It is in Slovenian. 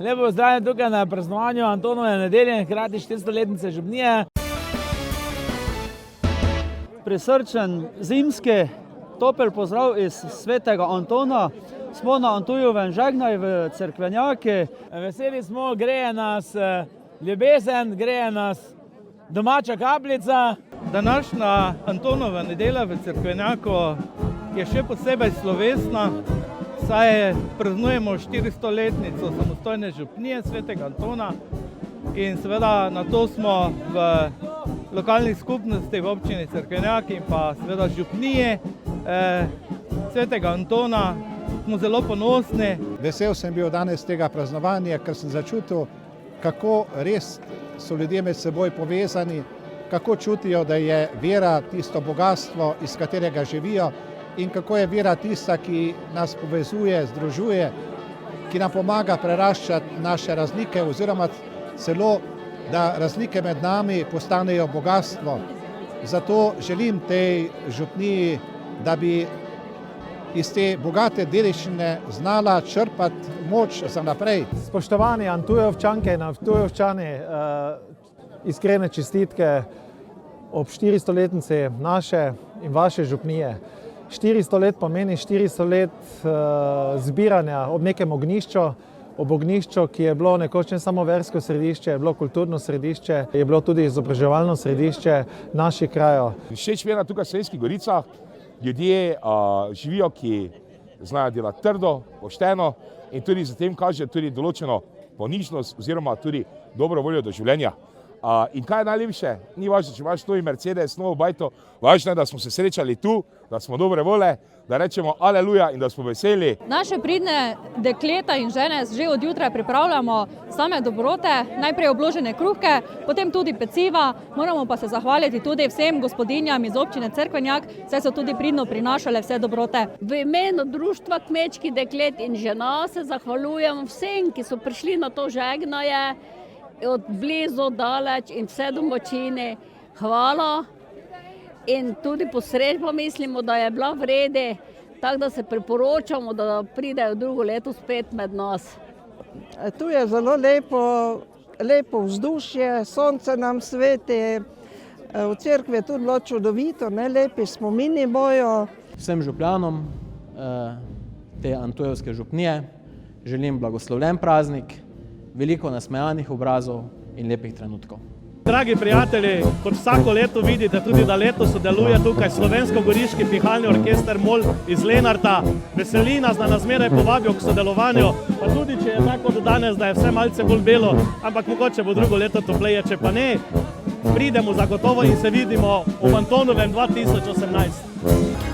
Lepo pozdravljeni tukaj na praznovanju Antonove nedelje in hkrati 400-letnice župnije. Prisrčen zimski topel pozdrav iz svetega Antona. Smo na Antujovem žegnaju v Cerkvenjaki. Veseli smo, greje nas ljubezen, greje nas domača kapljica. Današnja Antonova nedelja v Cerkvenjaku je še posebej slovesna, saj praznujemo 400-letnico samostojne župnije svetega Antona in seveda na to smo v lokalnih skupnosti v občini Cerkvenjaki in pa seveda župnije svetega Antona smo zelo ponosni. Vesel sem bil danes tega praznovanja, ker sem začutil, kako res so ljudje med seboj povezani, kako čutijo, da je vera tisto bogatstvo, iz katerega živijo in kako je vera tista, ki nas povezuje, združuje, ki nam pomaga preraščati naše razlike oziroma celo, da razlike med nami postanejo bogatstvo. Zato želim tej župniji, da bi iz te bogate dediščine znala črpati moč za naprej. Spoštovani Antujovčanke in Antujovčani, iskrene čestitke ob 400-letnici naše in vaše župnije. 400 let pomeni 400 let zbiranja ob nekem ognjišču, ob ognjišču, ki je bilo nekoč ne samo versko središče, je bilo kulturno središče, je bilo tudi izobraževalno središče naših krajev. Všeč mi je tukaj v Slovenskih Goricah, ljudje živijo, ki znajo delati trdo, pošteno in tudi za tem kaže tudi določeno ponižnost oziroma tudi dobro voljo do življenja. In kaj je najlepše? Ni važno, če imaš novi Mercedes, novo bajto, važno je, da smo se srečali tu, da smo dobre vole, da rečemo aleluja in da smo veseli. Naše pridne dekleta in žene že od jutra pripravljamo same dobrote, najprej obložene kruhke, potem tudi peciva. Moramo pa se zahvaliti tudi vsem gospodinjam iz občine Cerkvenjak, saj so tudi pridno prinašale vse dobrote. V imenu Društva kmečkih deklet in žena se zahvaljujem vsem, ki so prišli na to žegnaje, od blizu, daleč in vse domačine. Hvala in tudi posrežbo mislimo, da je bila vredi, tako da se priporočamo, da pridejo drugo leto spet med nas. Tu je zelo lepo vzdušje, sonce nam sveti, v cerkvi je tudi bilo čudovito, lepi spomini bojo. Vsem župljanom te Antujovske župnije želim blagoslovljen praznik, veliko nasmejanih obrazov in lepih trenutkov. Dragi prijatelji, kot vsako leto vidite, tudi da letos sodeluje tukaj Slovensko-goriški pihalni orkester MOL iz Lenarta. Veseli nas, da nas zmeraj povabijo k sodelovanju, pa tudi če je tako do danes, da je vse malce bolj belo, ampak mogoče bo drugo leto topleje, če pa ne, pridemo zagotovo in se vidimo ob Antonovem 2018.